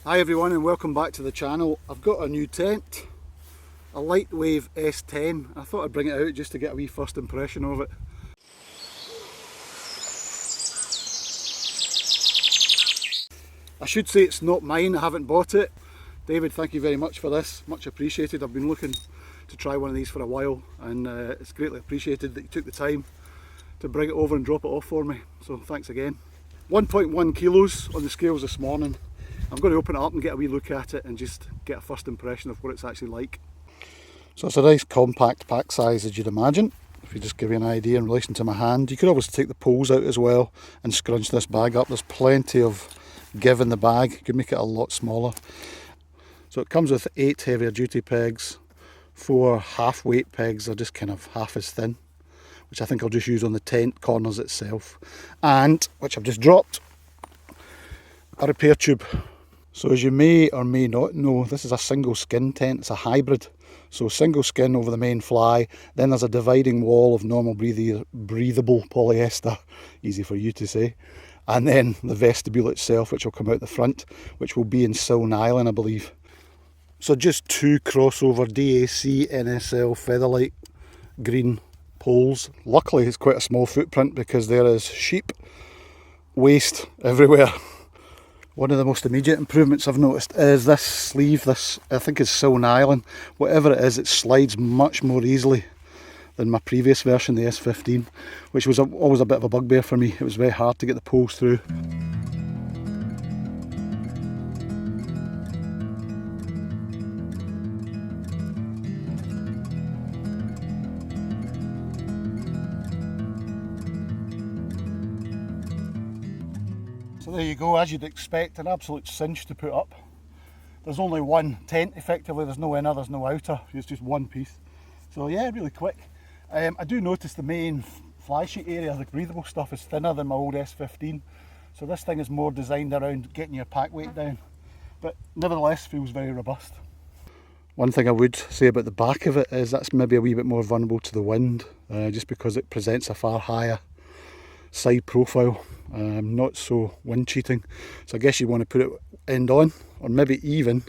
Hi everyone and welcome back to the channel. I've got a new tent, a Lightwave S10. I thought I'd bring it out just to get a wee first impression of it. I should say it's not mine, I haven't bought it. David, thank you very much for this, much appreciated. I've been looking to try one of these for a while and it's greatly appreciated that you took the time to bring it over and drop it off for me, so thanks again. 1.1 kilos on the scales this morning. I'm going to open it up and get a wee look at it and just get a first impression of what it's actually like. So it's a nice compact pack size, as you'd imagine. If you just give you an idea in relation to my hand, you could always take the poles out as well and scrunch this bag up. There's plenty of give in the bag, you could make it a lot smaller. So it comes with 8 heavier duty pegs, 4 half weight pegs, they're just kind of half as thin, which I think I'll just use on the tent corners itself. And, which I've just dropped, a repair tube. So as you may or may not know, this is a single skin tent, it's a hybrid. So single skin over the main fly, then there's a dividing wall of normal breathable polyester, easy for you to say, and then the vestibule itself, which will come out the front, which will be in sil nylon, I believe. So just 2 crossover DAC NSL Featherlight green poles. Luckily it's quite a small footprint because there is sheep waste everywhere. One of the most immediate improvements I've noticed is this sleeve. This, I think, is sil nylon. Whatever it is, it slides much more easily than my previous version, the S15, which was always a bit of a bugbear for me. It was very hard to get the poles through. So there you go, as you'd expect, an absolute cinch to put up. There's only one tent effectively, there's no inner, there's no outer, it's just one piece. So yeah, really quick. I do notice the main fly sheet area, the breathable stuff, is thinner than my old S15. So this thing is more designed around getting your pack weight down, but nevertheless feels very robust. One thing I would say about the back of it is that's maybe a wee bit more vulnerable to the wind, just because it presents a far higher side profile, not so wind cheating. So I guess you want to put it end on, or maybe even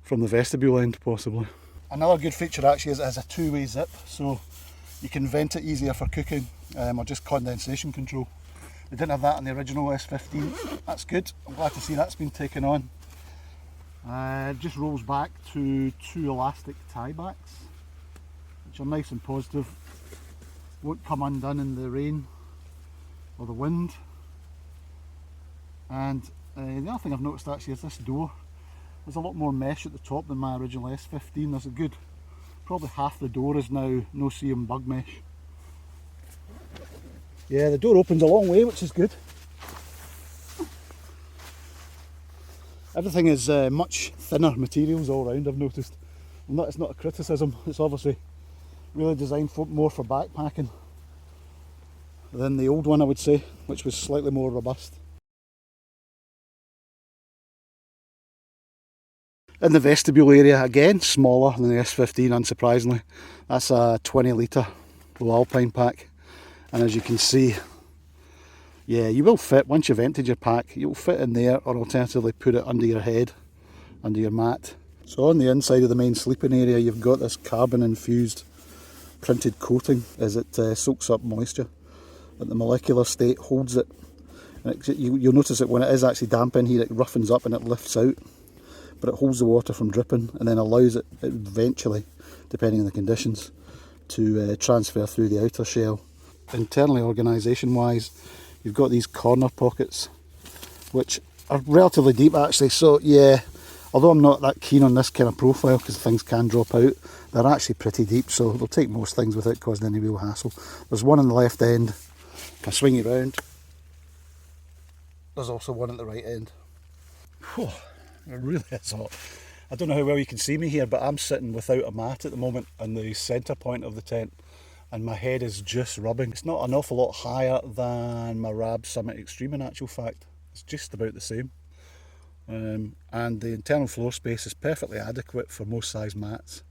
from the vestibule end possibly. Another good feature actually is it has a 2-way zip, so you can vent it easier for cooking or just condensation control. They didn't have that in the original S15, that's good, I'm glad to see that's been taken on. It just rolls back to 2 elastic tie backs, which are nice and positive, won't come undone in the rain or the wind. And the other thing I've noticed actually is this door. There's a lot more mesh at the top than my original S15. There's a good, probably half the door is now no-seam bug mesh. Yeah, the door opens a long way, which is good. Everything is much thinner materials all round, I've noticed. And it's not a criticism, it's obviously really designed more for backpacking than the old one, I would say, which was slightly more robust. In the vestibule area, again, smaller than the S15, unsurprisingly. That's a 20 litre low alpine pack. And as you can see, yeah, you will fit, once you've emptied your pack, you'll fit in there, or alternatively put it under your head, under your mat. So on the inside of the main sleeping area, you've got this carbon infused printed coating as it soaks up moisture. At the molecular state holds it, and you'll notice that when it is actually damp in here, it roughens up and it lifts out, but it holds the water from dripping and then allows it eventually, depending on the conditions, to transfer through the outer shell. Internally, organisation wise, you've got these corner pockets which are relatively deep actually, so yeah, although I'm not that keen on this kind of profile because things can drop out, they're actually pretty deep, so they'll take most things without causing any real hassle. There's one on the left end. If I swing it round, there's also one at the right end. Whew, it really is hot. I don't know how well you can see me here, but I'm sitting without a mat at the moment on the centre point of the tent, and my head is just rubbing. It's not an awful lot higher than my Rab Summit Extreme in actual fact. It's just about the same. And the internal floor space is perfectly adequate for most size mats.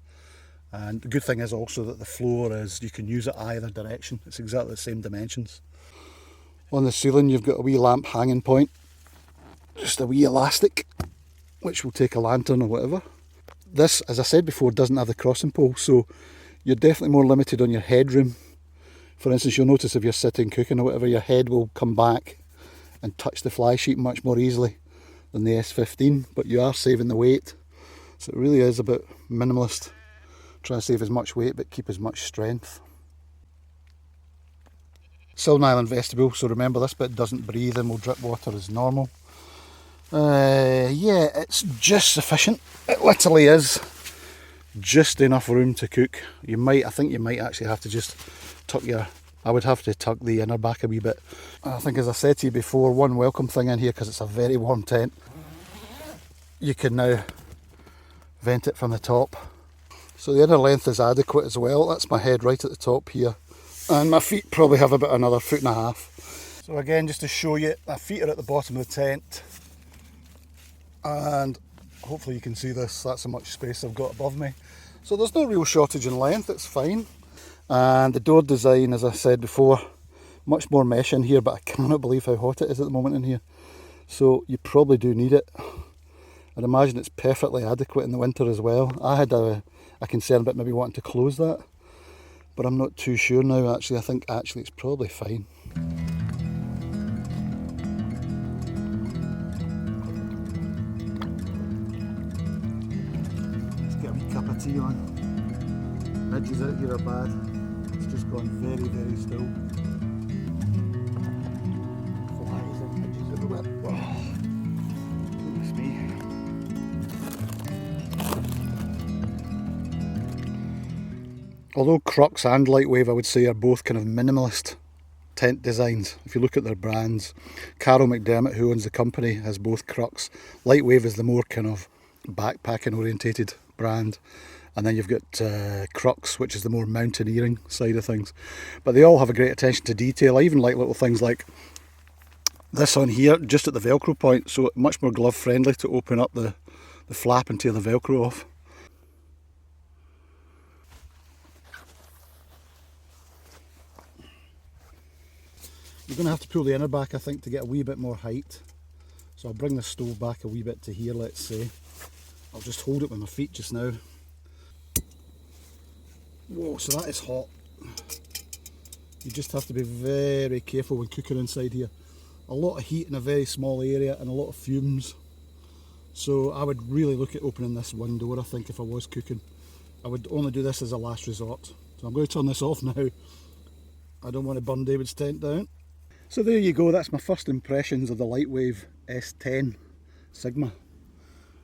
And the good thing is also that the floor is, you can use it either direction. It's exactly the same dimensions. On the ceiling you've got a wee lamp hanging point, just a wee elastic which will take a lantern or whatever. This, as I said before, doesn't have the crossing pole, so you're definitely more limited on your headroom. For instance, you'll notice if you're sitting cooking or whatever, your head will come back and touch the fly sheet much more easily than the S15, but you are saving the weight. So it really is a bit minimalist. Try to save as much weight but keep as much strength. Still an island vestibule, so remember this bit doesn't breathe and will drip water as normal. Yeah, it's just sufficient. It literally is just enough room to cook. I think you might actually have to just I would have to tuck the inner back a wee bit. I think, as I said to you before, one welcome thing in here, because it's a very warm tent, you can now vent it from the top. So the inner length is adequate as well. That's my head right at the top here. And my feet probably have about another 1.5 feet. So again, just to show you, my feet are at the bottom of the tent. And hopefully you can see this, that's how much space I've got above me. So there's no real shortage in length, it's fine. And the door design, as I said before, much more mesh in here, but I cannot believe how hot it is at the moment in here. So you probably do need it. I'd imagine it's perfectly adequate in the winter as well. I had a concern about maybe wanting to close that, but I'm not too sure now actually. I think actually it's probably fine. Let's get a wee cup of tea on. Edges out here are bad. It's just gone very, very still. Flies and edges everywhere. Oh, goodness me. Although Crux and Lightwave, I would say, are both kind of minimalist tent designs. If you look at their brands, Carol McDermott, who owns the company, has both Crux. Lightwave is the more kind of backpacking orientated brand. And then you've got Crux, which is the more mountaineering side of things. But they all have a great attention to detail. I even like little things like this on here, just at the Velcro point, so much more glove friendly to open up the flap and tear the Velcro off. You're going to have to pull the inner back, I think, to get a wee bit more height. So I'll bring the stove back a wee bit to here, let's say. I'll just hold it with my feet just now. Whoa, so that is hot. You just have to be very careful when cooking inside here. A lot of heat in a very small area and a lot of fumes. So I would really look at opening this window, I think, if I was cooking. I would only do this as a last resort. So I'm going to turn this off now. I don't want to burn David's tent down. So there you go, that's my first impressions of the Lightwave S10 Sigma.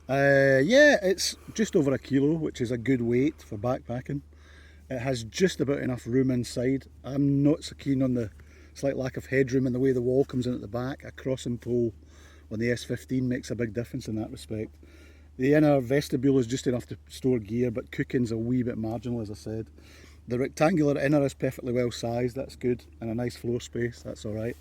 Yeah, it's just over 1 kilo, which is a good weight for backpacking. It has just about enough room inside. I'm not so keen on the slight lack of headroom and the way the wall comes in at the back. A crossing pole on the S15 makes a big difference in that respect. The inner vestibule is just enough to store gear, but cooking's a wee bit marginal, as I said. The rectangular inner is perfectly well sized, that's good, and a nice floor space, that's alright.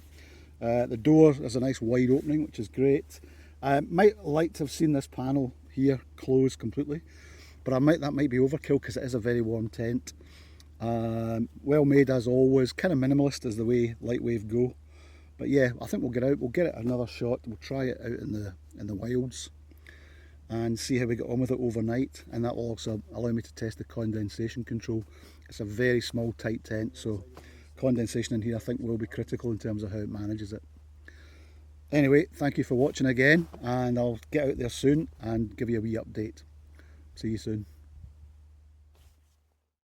The door has a nice wide opening, which is great. I might like to have seen this panel here closed completely, but that might be overkill because it is a very warm tent. Well made as always, kind of minimalist is the way Lightwave go. But yeah, I think we'll get out, we'll get it another shot, we'll try it out in the wilds and see how we get on with it overnight, and that will also allow me to test the condensation control. It's a very small tight tent, so condensation in here I think will be critical in terms of how it manages it. Anyway, thank you for watching again, and I'll get out there soon and give you a wee update. See you soon.